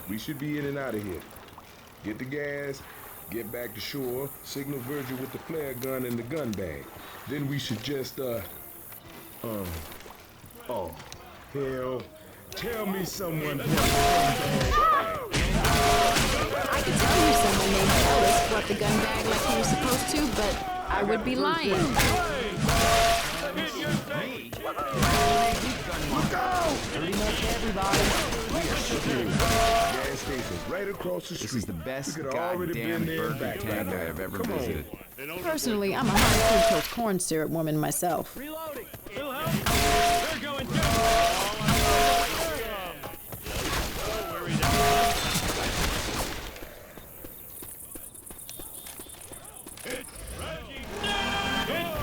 We should be in and out of here. Get the gas, get back to shore, signal Virgil with the flare gun and the gun bag. Then we should just, oh, hell, tell me someone brought the gun bag. I could tell you someone named Ellis brought the gun bag like he was supposed to, but I would be lying. Look out! Pretty much everybody. We are screwed. Gas station's right across the street. This is the best We could already goddamn been there and Burger back King by now. I've ever Come on. visited. Personally, I'm a high fructose corn syrup woman myself. Reloading! Little help? They're going down!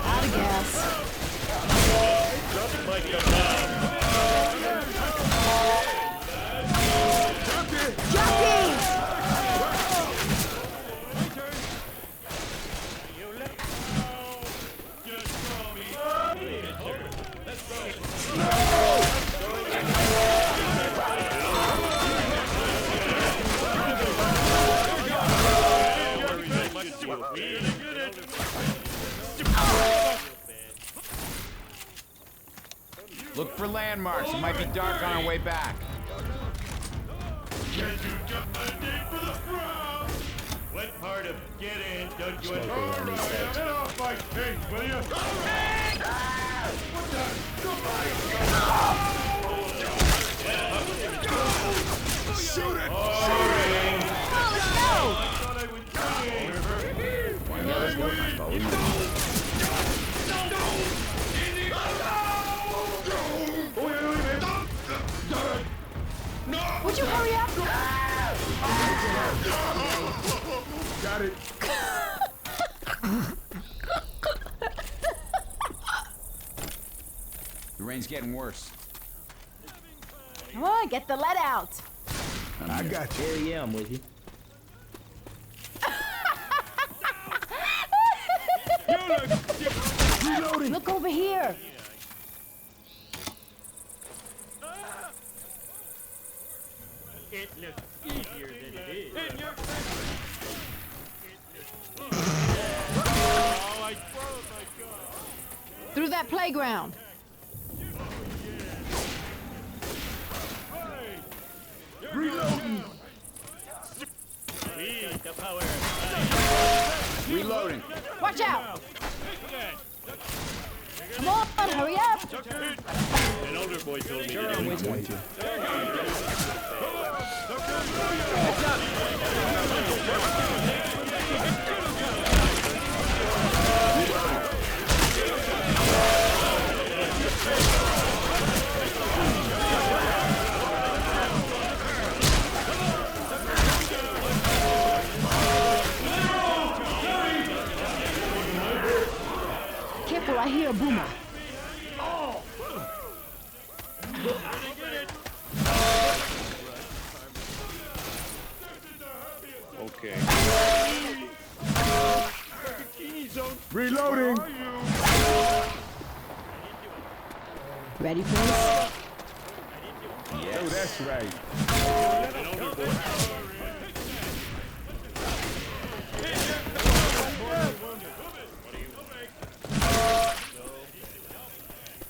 Out of gas. Jockey! Look for landmarks. It might be dark on our way back. What part of get in don't you understand? Get off my face, will you? Shoot it! Would you hurry up? Got it. The rain's getting worse. Come on, get the lead out. I got you. Yeah, I'm with you. Reloading. Look over here. It looks easier than it is. In your Oh, I froze my gun. Through that playground. Reloading. Need the power. Reloading. Watch out. Come on, hurry up. An older boy told me to do it. Careful, I hear a boomer. Okay. Reloading. Ready for this? Oh, that's right. An older boy.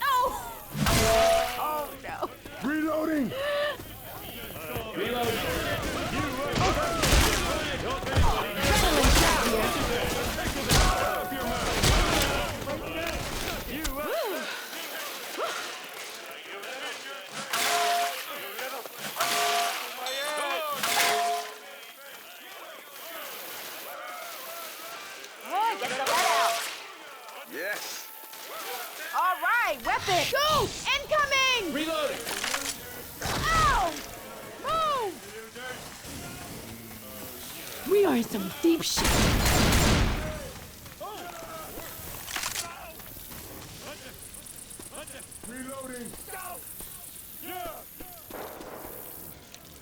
Oh! Oh no. Reloading. Adrenaline shot here. Oh, get the lead out. Yes. All right, weapon. Shoot! Incoming! Reloading. Ow! Move! We are in some deep shit. Reloading.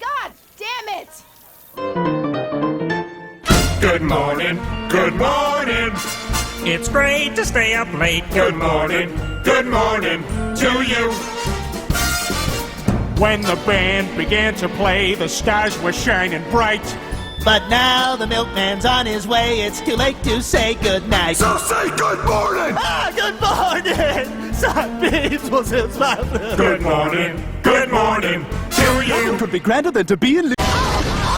God damn it! Good morning, good morning. It's great to stay up late. Good morning to you. When the band began to play, the stars were shining bright. But now the milkman's on his way. It's too late to say goodnight. So say good morning! Ah, good morning! Sunbeams will still smile. Good morning to you. Could be grander than to be in